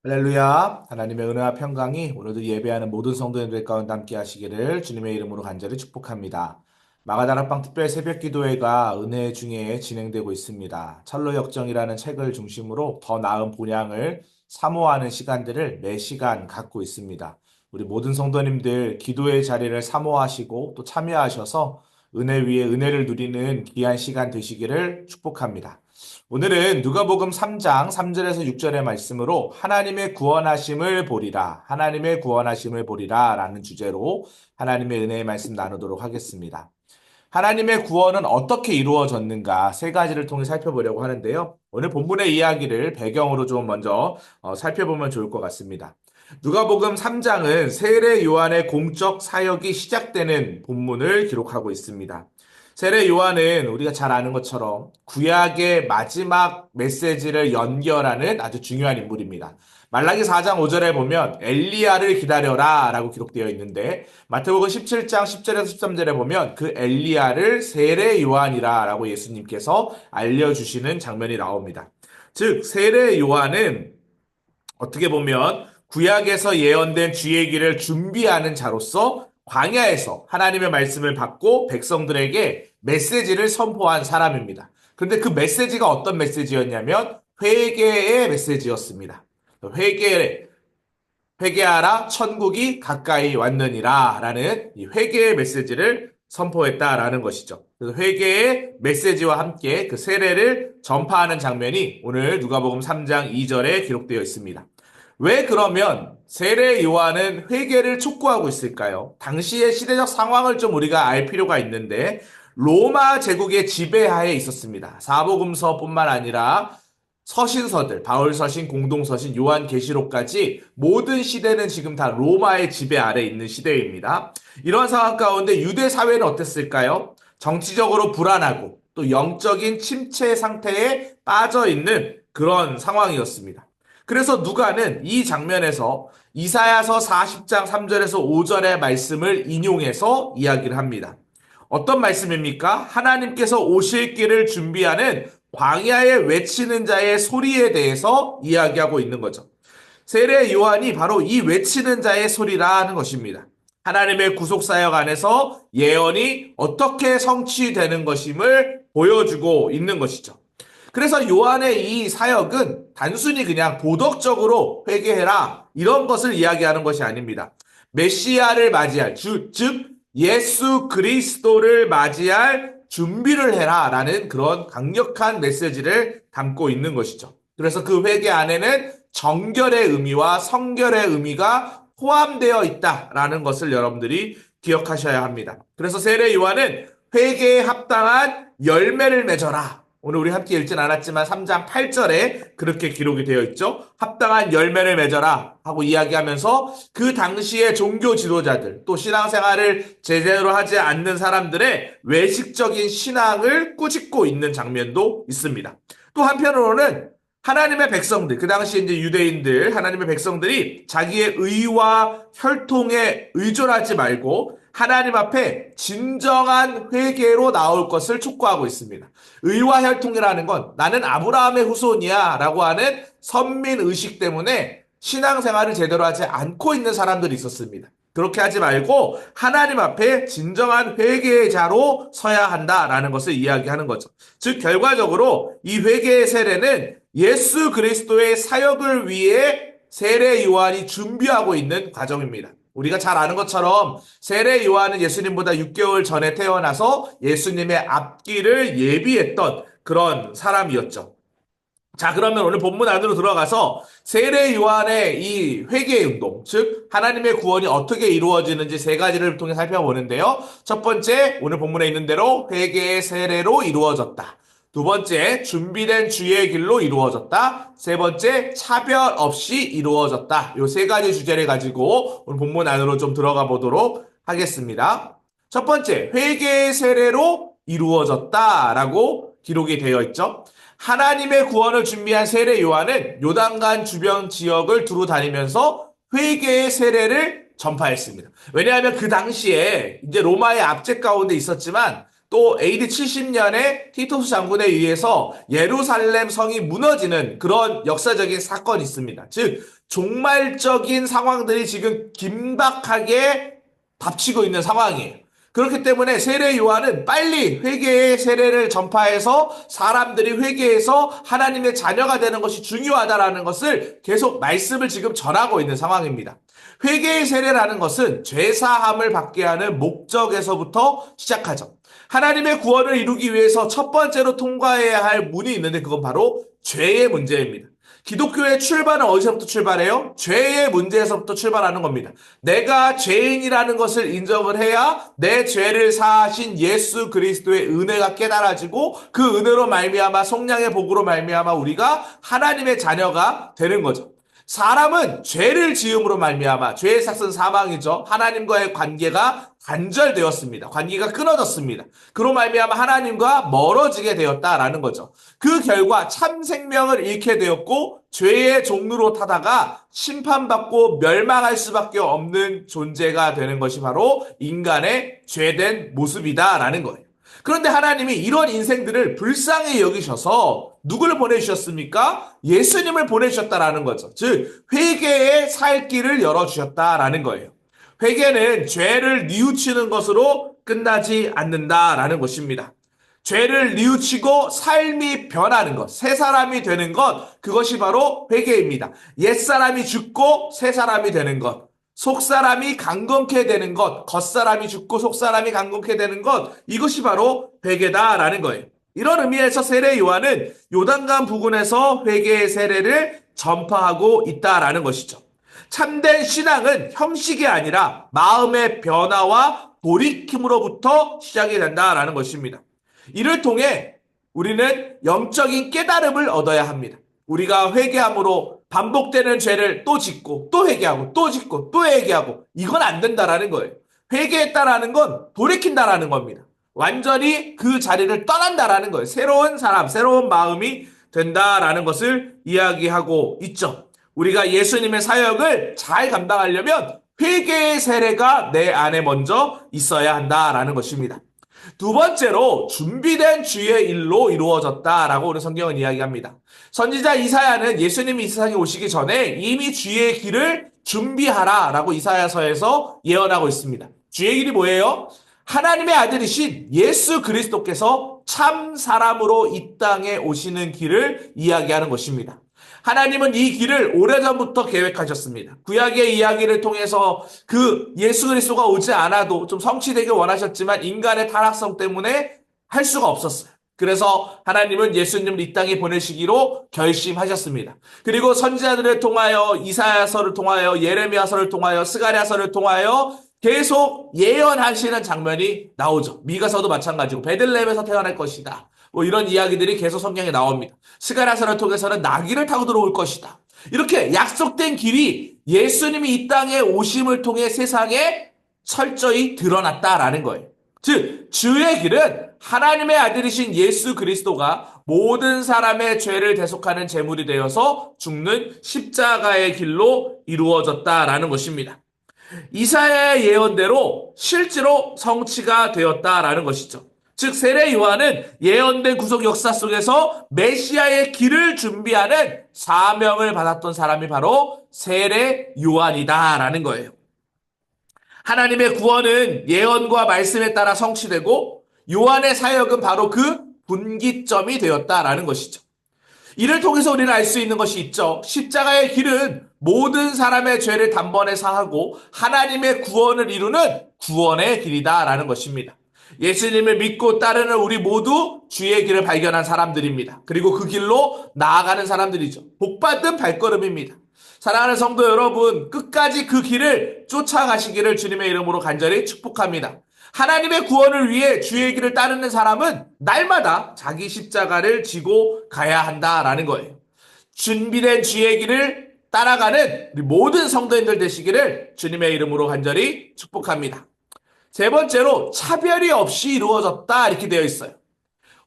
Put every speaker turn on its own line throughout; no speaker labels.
할렐루야. 하나님의 은혜와 평강이 오늘도 예배하는 모든 성도님들 가운데 함께 하시기를 주님의 이름으로 간절히 축복합니다. 마가다락방 특별 새벽 기도회가 은혜 중에 진행되고 있습니다. 철로 역정이라는 책을 중심으로 더 나은 본향을 사모하는 시간들을 매 시간 갖고 있습니다. 우리 모든 성도님들 기도의 자리를 사모하시고 또 참여하셔서 은혜 위에 은혜를 누리는 귀한 시간 되시기를 축복합니다. 오늘은 누가복음 3장 3절에서 6절의 말씀으로 하나님의 구원하심을 보리라, 하나님의 구원하심을 보리라 라는 주제로 하나님의 은혜의 말씀 나누도록 하겠습니다. 하나님의 구원은 어떻게 이루어졌는가 세 가지를 통해 살펴보려고 하는데요. 오늘 본문의 이야기를 배경으로 좀 먼저 살펴보면 좋을 것 같습니다. 누가복음 3장은 세례 요한의 공적 사역이 시작되는 본문을 기록하고 있습니다. 세례 요한은 우리가 잘 아는 것처럼 구약의 마지막 메시지를 연결하는 아주 중요한 인물입니다. 말라기 4장 5절에 보면 엘리야를 기다려라 라고 기록되어 있는데 마태복음 17장 10절에서 13절에 보면 그 엘리야를 세례 요한이라 라고 예수님께서 알려주시는 장면이 나옵니다. 즉 세례 요한은 어떻게 보면 구약에서 예언된 주의 길을 준비하는 자로서 광야에서 하나님의 말씀을 받고 백성들에게 메시지를 선포한 사람입니다. 그런데 그 메시지가 어떤 메시지였냐면 회개의 메시지였습니다. 회개하라 천국이 가까이 왔느니라 라는 이 회개의 메시지를 선포했다라는 것이죠. 그래서 회개의 메시지와 함께 그 세례를 전파하는 장면이 오늘 누가복음 3장 2절에 기록되어 있습니다. 왜 그러면 세례 요한은 회개를 촉구하고 있을까요? 당시의 시대적 상황을 좀 우리가 알 필요가 있는데 로마 제국의 지배하에 있었습니다. 사복음서뿐만 아니라 서신서들, 바울서신, 공동서신, 요한계시록까지 모든 시대는 지금 다 로마의 지배 아래 있는 시대입니다. 이런 상황 가운데 유대 사회는 어땠을까요? 정치적으로 불안하고 또 영적인 침체 상태에 빠져 있는 그런 상황이었습니다. 그래서 누가는 이 장면에서 이사야서 40장 3절에서 5절의 말씀을 인용해서 이야기를 합니다. 어떤 말씀입니까? 하나님께서 오실 길을 준비하는 광야에 외치는 자의 소리에 대해서 이야기하고 있는 거죠. 세례 요한이 바로 이 외치는 자의 소리라는 것입니다. 하나님의 구속사역 안에서 예언이 어떻게 성취되는 것임을 보여주고 있는 것이죠. 그래서 요한의 이 사역은 단순히 그냥 도덕적으로 회개해라 이런 것을 이야기하는 것이 아닙니다. 메시아를 맞이할 즉 예수 그리스도를 맞이할 준비를 해라라는 그런 강력한 메시지를 담고 있는 것이죠. 그래서 그 회개 안에는 정결의 의미와 성결의 의미가 포함되어 있다라는 것을 여러분들이 기억하셔야 합니다. 그래서 세례 요한은 회개에 합당한 열매를 맺어라. 오늘 우리 함께 읽진 않았지만 3장 8절에 그렇게 기록이 되어 있죠. 합당한 열매를 맺어라 하고 이야기하면서 그 당시의 종교 지도자들 또 신앙생활을 제대로 하지 않는 사람들의 외식적인 신앙을 꾸짖고 있는 장면도 있습니다. 또 한편으로는 하나님의 백성들, 그 당시 이제 유대인들, 하나님의 백성들이 자기의 의와 혈통에 의존하지 말고 하나님 앞에 진정한 회개로 나올 것을 촉구하고 있습니다. 의와 혈통이라는 건 나는 아브라함의 후손이야 라고 하는 선민 의식 때문에 신앙생활을 제대로 하지 않고 있는 사람들이 있었습니다. 그렇게 하지 말고 하나님 앞에 진정한 회개의 자로 서야 한다라는 것을 이야기하는 거죠. 즉 결과적으로 이 회개의 세례는 예수 그리스도의 사역을 위해 세례 요한이 준비하고 있는 과정입니다. 우리가 잘 아는 것처럼 세례 요한은 예수님보다 6개월 전에 태어나서 예수님의 앞길을 예비했던 그런 사람이었죠. 자, 그러면 오늘 본문 안으로 들어가서 세례 요한의 이 회개 운동, 즉 하나님의 구원이 어떻게 이루어지는지 세 가지를 통해 살펴보는데요. 첫 번째, 오늘 본문에 있는 대로 회개의 세례로 이루어졌다. 두 번째, 준비된 주의 길로 이루어졌다. 세 번째, 차별 없이 이루어졌다. 요 세 가지 주제를 가지고 오늘 본문 안으로 좀 들어가 보도록 하겠습니다. 첫 번째, 회개의 세례로 이루어졌다라고 기록이 되어 있죠. 하나님의 구원을 준비한 세례 요한은 요단강 주변 지역을 두루 다니면서 회개의 세례를 전파했습니다. 왜냐하면 그 당시에 이제 로마의 압제 가운데 있었지만 또 AD 70년에 티토스 장군에 의해서 예루살렘 성이 무너지는 그런 역사적인 사건이 있습니다. 즉 종말적인 상황들이 지금 긴박하게 닥치고 있는 상황이에요. 그렇기 때문에 세례 요한은 빨리 회개의 세례를 전파해서 사람들이 회개해서 하나님의 자녀가 되는 것이 중요하다라는 것을 계속 말씀을 지금 전하고 있는 상황입니다. 회개의 세례라는 것은 죄사함을 받게 하는 목적에서부터 시작하죠. 하나님의 구원을 이루기 위해서 첫 번째로 통과해야 할 문이 있는데 그건 바로 죄의 문제입니다. 기독교의 출발은 어디서부터 출발해요? 죄의 문제에서부터 출발하는 겁니다. 내가 죄인이라는 것을 인정을 해야 내 죄를 사하신 예수 그리스도의 은혜가 깨달아지고 그 은혜로 말미암아 성령의 복으로 말미암아 우리가 하나님의 자녀가 되는 거죠. 사람은 죄를 지음으로 말미암아 죄의 삭은 사망이죠. 하나님과의 관계가 단절되었습니다. 관계가 끊어졌습니다. 그로 말미암아 하나님과 멀어지게 되었다라는 거죠. 그 결과 참 생명을 잃게 되었고 죄의 종로로 타다가 심판받고 멸망할 수밖에 없는 존재가 되는 것이 바로 인간의 죄된 모습이다라는 거예요. 그런데 하나님이 이런 인생들을 불쌍히 여기셔서 누구를 보내주셨습니까? 예수님을 보내주셨다라는 거죠. 즉 회개의 살 길을 열어주셨다라는 거예요. 회개는 죄를 뉘우치는 것으로 끝나지 않는다라는 것입니다. 죄를 뉘우치고 삶이 변하는 것, 새 사람이 되는 것, 그것이 바로 회개입니다. 옛사람이 죽고 새 사람이 되는 것, 속사람이 강건케 되는 것, 겉사람이 죽고 속사람이 강건케 되는 것, 이것이 바로 회개다라는 거예요. 이런 의미에서 세례 요한은 요단강 부근에서 회개의 세례를 전파하고 있다라는 것이죠. 참된 신앙은 형식이 아니라 마음의 변화와 돌이킴으로부터 시작이 된다라는 것입니다. 이를 통해 우리는 영적인 깨달음을 얻어야 합니다. 우리가 회개함으로 반복되는 죄를 또 짓고 또 회개하고 또 짓고 또 회개하고 이건 안 된다라는 거예요. 회개했다라는 건 돌이킨다라는 겁니다. 완전히 그 자리를 떠난다라는 거예요. 새로운 사람, 새로운 마음이 된다라는 것을 이야기하고 있죠. 우리가 예수님의 사역을 잘 감당하려면 회개의 세례가 내 안에 먼저 있어야 한다라는 것입니다. 두 번째로 준비된 주의 일로 이루어졌다라고 오늘 성경은 이야기합니다. 선지자 이사야는 예수님이 이 세상에 오시기 전에 이미 주의 길을 준비하라라고 이사야서에서 예언하고 있습니다. 주의 길이 뭐예요? 하나님의 아들이신 예수 그리스도께서 참 사람으로 이 땅에 오시는 길을 이야기하는 것입니다. 하나님은 이 길을 오래전부터 계획하셨습니다. 구약의 이야기를 통해서 그 예수 그리스도가 오지 않아도 좀 성취되길 원하셨지만 인간의 타락성 때문에 할 수가 없었어요. 그래서 하나님은 예수님을 이 땅에 보내시기로 결심하셨습니다. 그리고 선지자들을 통하여 이사야서를 통하여 예레미야서를 통하여 스가랴서를 통하여 계속 예언하시는 장면이 나오죠. 미가서도 마찬가지고 베들레헴에서 태어날 것이다. 뭐 이런 이야기들이 계속 성경에 나옵니다. 스가랴서를 통해서는 나귀를 타고 들어올 것이다. 이렇게 약속된 길이 예수님이 이 땅에 오심을 통해 세상에 철저히 드러났다라는 거예요. 즉 주의 길은 하나님의 아들이신 예수 그리스도가 모든 사람의 죄를 대속하는 제물이 되어서 죽는 십자가의 길로 이루어졌다라는 것입니다. 이사야의 예언대로 실제로 성취가 되었다라는 것이죠. 즉 세례 요한은 예언된 구속 역사 속에서 메시아의 길을 준비하는 사명을 받았던 사람이 바로 세례 요한이다라는 거예요. 하나님의 구원은 예언과 말씀에 따라 성취되고 요한의 사역은 바로 그 분기점이 되었다라는 것이죠. 이를 통해서 우리는 알 수 있는 것이 있죠. 십자가의 길은 모든 사람의 죄를 단번에 사하고 하나님의 구원을 이루는 구원의 길이다라는 것입니다. 예수님을 믿고 따르는 우리 모두 주의 길을 발견한 사람들입니다. 그리고 그 길로 나아가는 사람들이죠. 복받은 발걸음입니다. 사랑하는 성도 여러분, 끝까지 그 길을 쫓아가시기를 주님의 이름으로 간절히 축복합니다. 하나님의 구원을 위해 주의 길을 따르는 사람은 날마다 자기 십자가를 지고 가야 한다라는 거예요. 준비된 주의 길을 따라가는 우리 모든 성도님들 되시기를 주님의 이름으로 간절히 축복합니다. 세 번째로 차별이 없이 이루어졌다 이렇게 되어 있어요.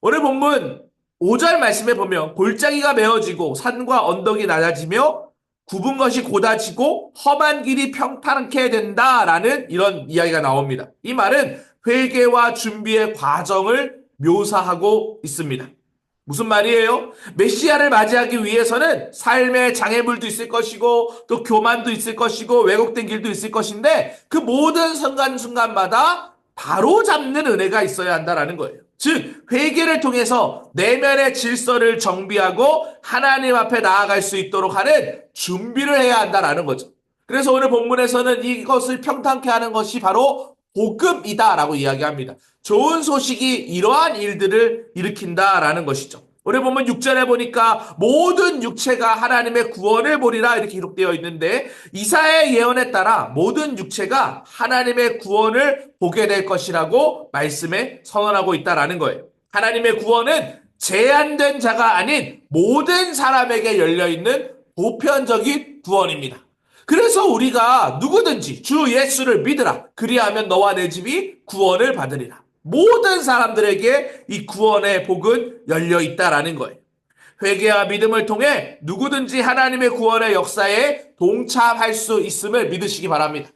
오늘 본문 5절 말씀에 보면 골짜기가 메어지고 산과 언덕이 낮아지며 굽은 것이 곧아지고 험한 길이 평탄케 된다라는 이런 이야기가 나옵니다. 이 말은 회개와 준비의 과정을 묘사하고 있습니다. 무슨 말이에요? 메시아를 맞이하기 위해서는 삶의 장애물도 있을 것이고 또 교만도 있을 것이고 왜곡된 길도 있을 것인데 그 모든 순간순간마다 바로잡는 은혜가 있어야 한다라는 거예요. 즉 회개를 통해서 내면의 질서를 정비하고 하나님 앞에 나아갈 수 있도록 하는 준비를 해야 한다라는 거죠. 그래서 오늘 본문에서는 이것을 평탄케 하는 것이 바로 복음이다라고 이야기합니다. 좋은 소식이 이러한 일들을 일으킨다라는 것이죠. 오늘 보면 6절에 보니까 모든 육체가 하나님의 구원을 보리라 이렇게 기록되어 있는데 이사야의 예언에 따라 모든 육체가 하나님의 구원을 보게 될 것이라고 말씀에 선언하고 있다라는 거예요. 하나님의 구원은 제한된 자가 아닌 모든 사람에게 열려있는 보편적인 구원입니다. 그래서 우리가 누구든지 주 예수를 믿으라. 그리하면 너와 내 집이 구원을 받으리라. 모든 사람들에게 이 구원의 복은 열려 있다라는 거예요. 회개와 믿음을 통해 누구든지 하나님의 구원의 역사에 동참할 수 있음을 믿으시기 바랍니다.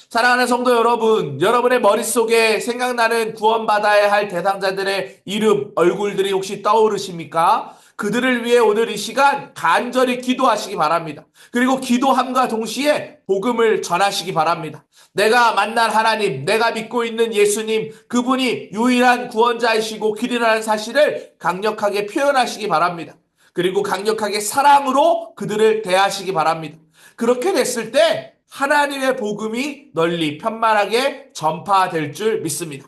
사랑하는 성도 여러분, 여러분의 머릿속에 생각나는 구원받아야 할 대상자들의 이름, 얼굴들이 혹시 떠오르십니까? 그들을 위해 오늘 이 시간 간절히 기도하시기 바랍니다. 그리고 기도함과 동시에 복음을 전하시기 바랍니다. 내가 만난 하나님, 내가 믿고 있는 예수님, 그분이 유일한 구원자이시고 길이라는 사실을 강력하게 표현하시기 바랍니다. 그리고 강력하게 사랑으로 그들을 대하시기 바랍니다. 그렇게 됐을 때 하나님의 복음이 널리 편만하게 전파될 줄 믿습니다.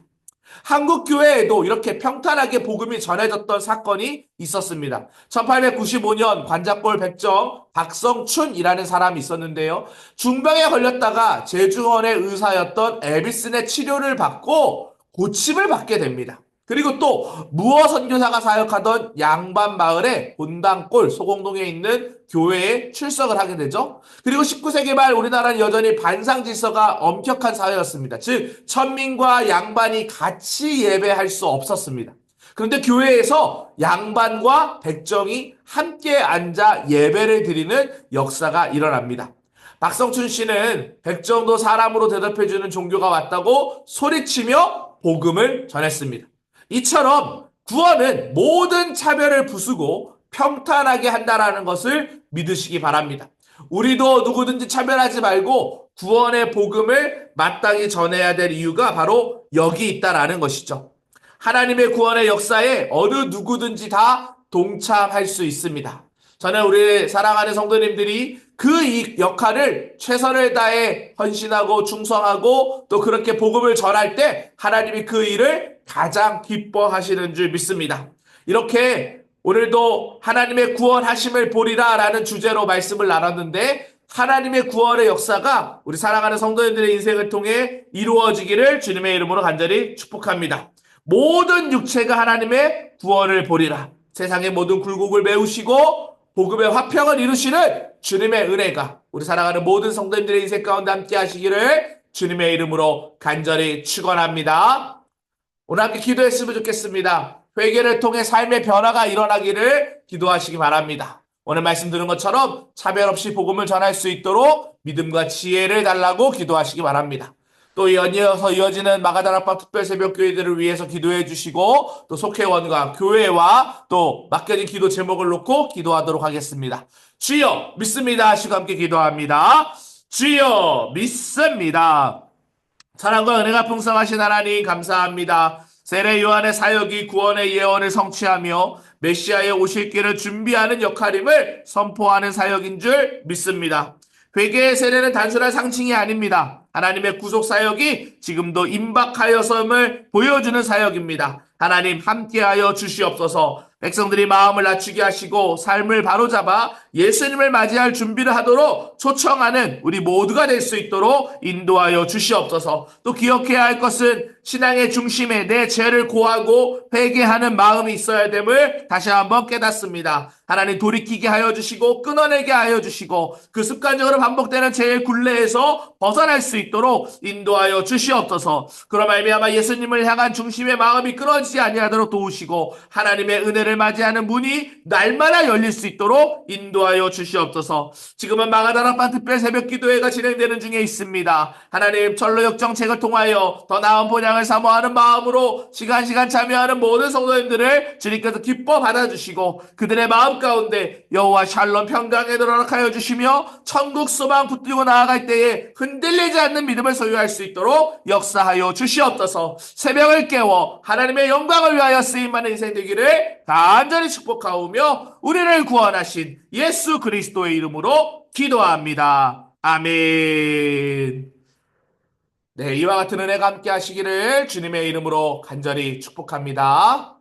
한국 교회에도 이렇게 평탄하게 복음이 전해졌던 사건이 있었습니다. 1895년 관작골 백정 박성춘이라는 사람이 있었는데요. 중병에 걸렸다가 제주원의 의사였던 에비슨의 치료를 받고 고침을 받게 됩니다. 그리고 또 무어 선교사가 사역하던 양반 마을의 본당골 소공동에 있는 교회에 출석을 하게 되죠. 그리고 19세기 말 우리나라는 여전히 반상 질서가 엄격한 사회였습니다. 즉 천민과 양반이 같이 예배할 수 없었습니다. 그런데 교회에서 양반과 백정이 함께 앉아 예배를 드리는 역사가 일어납니다. 박성춘 씨는 백정도 사람으로 대접해주는 종교가 왔다고 소리치며 복음을 전했습니다. 이처럼 구원은 모든 차별을 부수고 평탄하게 한다라는 것을 믿으시기 바랍니다. 우리도 누구든지 차별하지 말고 구원의 복음을 마땅히 전해야 될 이유가 바로 여기 있다라는 것이죠. 하나님의 구원의 역사에 어느 누구든지 다 동참할 수 있습니다. 저는 우리 사랑하는 성도님들이 그 이 역할을 최선을 다해 헌신하고 충성하고 또 그렇게 복음을 전할 때 하나님이 그 일을 가장 기뻐하시는 줄 믿습니다. 이렇게 오늘도 하나님의 구원하심을 보리라 라는 주제로 말씀을 나눴는데 하나님의 구원의 역사가 우리 사랑하는 성도님들의 인생을 통해 이루어지기를 주님의 이름으로 간절히 축복합니다. 모든 육체가 하나님의 구원을 보리라. 세상의 모든 굴곡을 메우시고 복음의 화평을 이루시는 주님의 은혜가 우리 사랑하는 모든 성도님들의 인생 가운데 함께 하시기를 주님의 이름으로 간절히 축원합니다. 오늘 함께 기도했으면 좋겠습니다. 회개를 통해 삶의 변화가 일어나기를 기도하시기 바랍니다. 오늘 말씀 들은 것처럼 차별 없이 복음을 전할 수 있도록 믿음과 지혜를 달라고 기도하시기 바랍니다. 또 연이어서 이어지는 마가다락방 특별새벽교회들을 위해서 기도해 주시고 또 속회원과 교회와 또 맡겨진 기도 제목을 놓고 기도하도록 하겠습니다. 주여 믿습니다 하시고 함께 기도합니다. 주여 믿습니다. 사랑과 은혜가 풍성하신 하나님 감사합니다. 세례 요한의 사역이 구원의 예언을 성취하며 메시아의 오실 길을 준비하는 역할임을 선포하는 사역인 줄 믿습니다. 회개의 세례는 단순한 상징이 아닙니다. 하나님의 구속 사역이 지금도 임박하여섬을 보여주는 사역입니다. 하나님 함께하여 주시옵소서. 백성들이 마음을 낮추게 하시고 삶을 바로잡아 예수님을 맞이할 준비를 하도록 초청하는 우리 모두가 될 수 있도록 인도하여 주시옵소서. 또 기억해야 할 것은 신앙의 중심에 내 죄를 고하고 회개하는 마음이 있어야 됨을 다시 한번 깨닫습니다. 하나님 돌이키게 하여 주시고 끊어내게 하여 주시고 그 습관적으로 반복되는 죄의 굴레에서 벗어날 수 있도록 인도하여 주시옵소서. 그로 말미암아 예수님을 향한 중심의 마음이 끊어지지 아니하도록 도우시고 하나님의 은혜를 맞이하는 문이 날마다 열릴 수 있도록 인도하여 주시옵소서. 지금은 마가다락방 특별 새벽 기도회가 진행되는 중에 있습니다. 하나님 철로 역정책을 통하여 더 나은 본향을 사모하는 마음으로 시간 참여하는 모든 성도님들을 주님께서 기뻐 받아주시고 그들의 마음 가운데 여호와 샬롬 평강에 들어가게 하여 주시며 천국 소망 붙들고 나아갈 때에 흔들리지 않는 믿음을 소유할 수 있도록 역사하여 주시옵소서. 새벽을 깨워 하나님의 영광을 위하여 쓰임받는 인생 되기를 간절히 축복하오며 우리를 구원하신 예수 그리스도의 이름으로 기도합니다. 아멘. 네, 이와 같은 은혜가 함께 하시기를 주님의 이름으로 간절히 축복합니다.